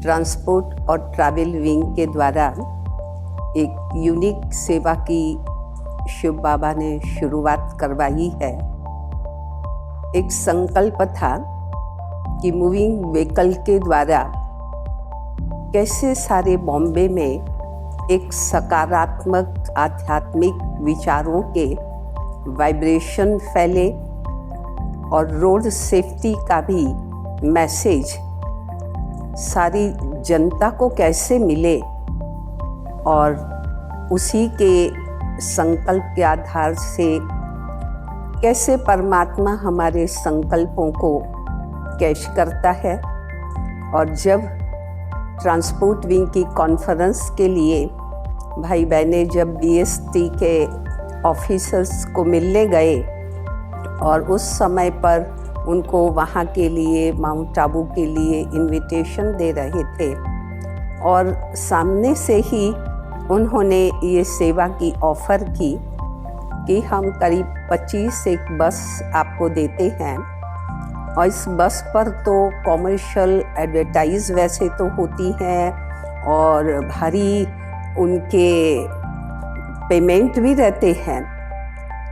Transport और travel wing के द्वारा एक यूनिक सेवा की शिव बाबा ने शुरुआत करवाई है। एक संकल्प था कि मूविंग व्हीकल के द्वारा कैसे सारे बॉम्बे में एक सकारात्मक आध्यात्मिक विचारों के वाइब्रेशन फैले और रोड सेफ्टी का भी मैसेज सारी जनता को कैसे मिले, और उसी के संकल्प के आधार से कैसे परमात्मा हमारे संकल्पों को कैच करता है। और जब ट्रांसपोर्ट विंग की कॉन्फ्रेंस के लिए भाई बहनें जब बीएसटी के ऑफिसर्स को मिलने गए और उस समय पर उनको वहाँ के लिए माउंट आबू के लिए इनविटेशन दे रहे थे, और सामने से ही उन्होंने ये सेवा की ऑफ़र की कि हम करीब 25 एक बस आपको देते हैं, और इस बस पर तो कॉमर्शियल एडवर्टाइज वैसे तो होती हैं और भारी उनके पेमेंट भी रहते हैं,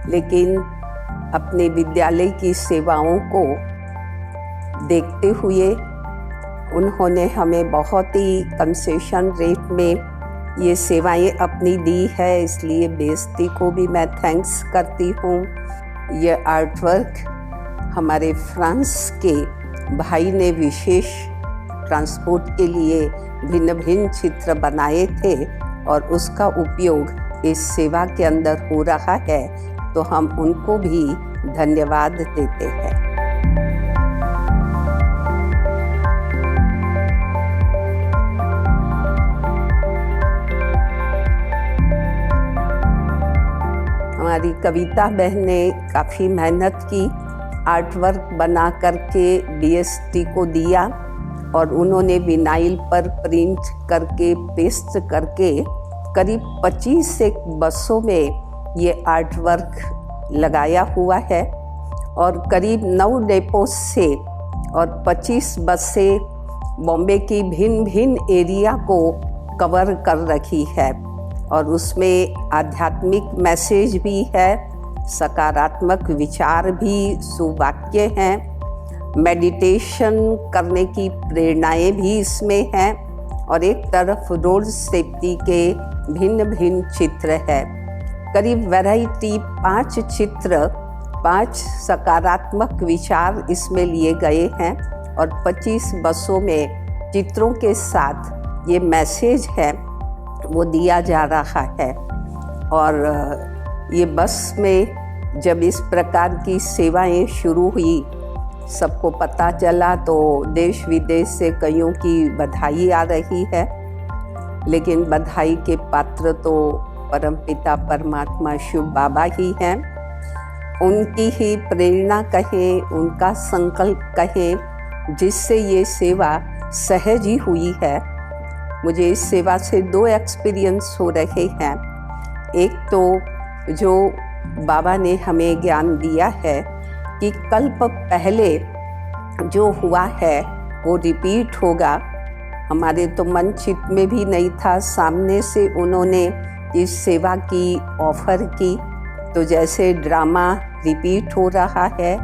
लेकिन अपने विद्यालय की सेवाओं को देखते हुए उन्होंने हमें बहुत ही कंसेशन रेट में ये सेवाएं अपनी दी है। इसलिए बीएसटी को भी मैं थैंक्स करती हूँ। ये आर्टवर्क हमारे फ्रांस के भाई ने विशेष ट्रांसपोर्ट के लिए भिन्न भिन्न चित्र बनाए थे और उसका उपयोग इस सेवा के अंदर हो रहा है, तो हम उनको भी धन्यवाद देते हैं। हमारी कविता बहन ने काफ़ी मेहनत की, आर्टवर्क बना करके बीएसटी को दिया और उन्होंने विनाइल पर प्रिंट करके पेस्ट करके करीब 25 एक बसों में ये आर्टवर्क लगाया हुआ है, और करीब 9 डेपो से और 25 बसें बॉम्बे की भिन्न भिन्न एरिया को कवर कर रखी है, और उसमें आध्यात्मिक मैसेज भी है, सकारात्मक विचार भी, सुवाक्य हैं, मेडिटेशन करने की प्रेरणाएं भी इसमें हैं, और एक तरफ रोड सेफ्टी के भिन्न भिन्न चित्र है। करीब वैरायटी 5 चित्र, 5 सकारात्मक विचार इसमें लिए गए हैं, और 25 बसों में चित्रों के साथ ये मैसेज है वो दिया जा रहा है। और ये बस में जब इस प्रकार की सेवाएं शुरू हुई, सबको पता चला, तो देश विदेश से कईयों की बधाई आ रही है, लेकिन बधाई के पात्र तो परमपिता परमात्मा शिव बाबा ही हैं। उनकी ही प्रेरणा कहें, उनका संकल्प कहें, जिससे ये सेवा सहज ही हुई है। मुझे इस सेवा से 2 एक्सपीरियंस हो रहे हैं। एक तो जो बाबा ने हमें ज्ञान दिया है कि कल्प पहले जो हुआ है वो रिपीट होगा, हमारे तो मन चित्त में भी नहीं था। सामने से उन्होंने इस सेवा की ऑफ़र की, तो जैसे ड्रामा रिपीट हो रहा है,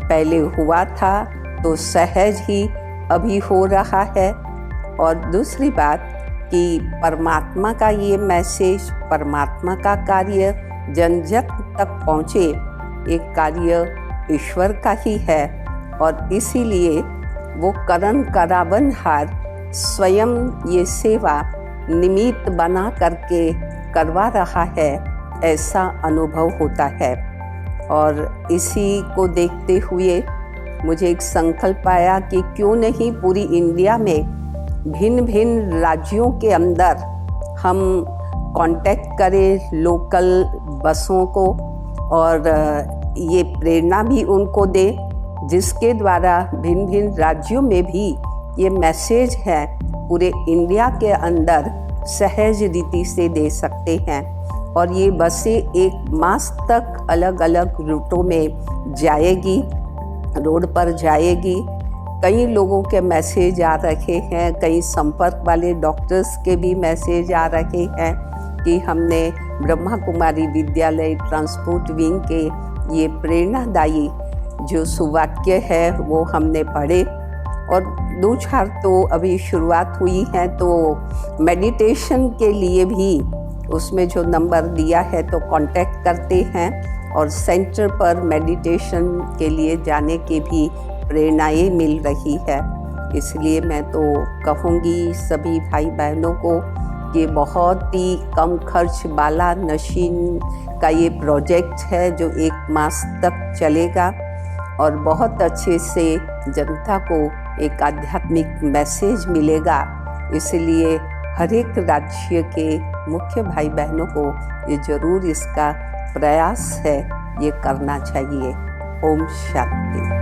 पहले हुआ था तो सहज ही अभी हो रहा है। और दूसरी बात कि परमात्मा का ये मैसेज, परमात्मा का कार्य जन जन तक पहुँचे, एक कार्य ईश्वर का ही है, और इसीलिए वो करण करावनहार स्वयं ये सेवा निमित्त बना करके करवा रहा है, ऐसा अनुभव होता है। और इसी को देखते हुए मुझे एक संकल्प आया कि क्यों नहीं पूरी इंडिया में भिन्न भिन्न राज्यों के अंदर हम कांटेक्ट करें लोकल बसों को, और ये प्रेरणा भी उनको दे, जिसके द्वारा भिन्न भिन्न राज्यों में भी ये मैसेज है पूरे इंडिया के अंदर सहज रीति से दे सकते हैं। और ये बसें 1 मास तक अलग अलग रूटों में जाएगी, रोड पर जाएगी, कई लोगों के मैसेज आ रखे हैं, कई संपर्क वाले डॉक्टर्स के भी मैसेज आ रखे हैं कि हमने ब्रह्मा कुमारी विद्यालय ट्रांसपोर्ट विंग के ये प्रेरणादायी जो सुवाक्य है वो हमने पढ़े। और 2-4 तो अभी शुरुआत हुई है, तो मेडिटेशन के लिए भी उसमें जो नंबर दिया है तो कांटेक्ट करते हैं, और सेंटर पर मेडिटेशन के लिए जाने की भी प्रेरणाएँ मिल रही है। इसलिए मैं तो कहूँगी सभी भाई बहनों को कि बहुत ही कम खर्च वाला नशीन का ये प्रोजेक्ट है जो 1 मास तक चलेगा, और बहुत अच्छे से जनता को एक आध्यात्मिक मैसेज मिलेगा। इसलिए हर एक राज्य के मुख्य भाई बहनों को ये ज़रूर इसका प्रयास है, ये करना चाहिए। ओम शांति।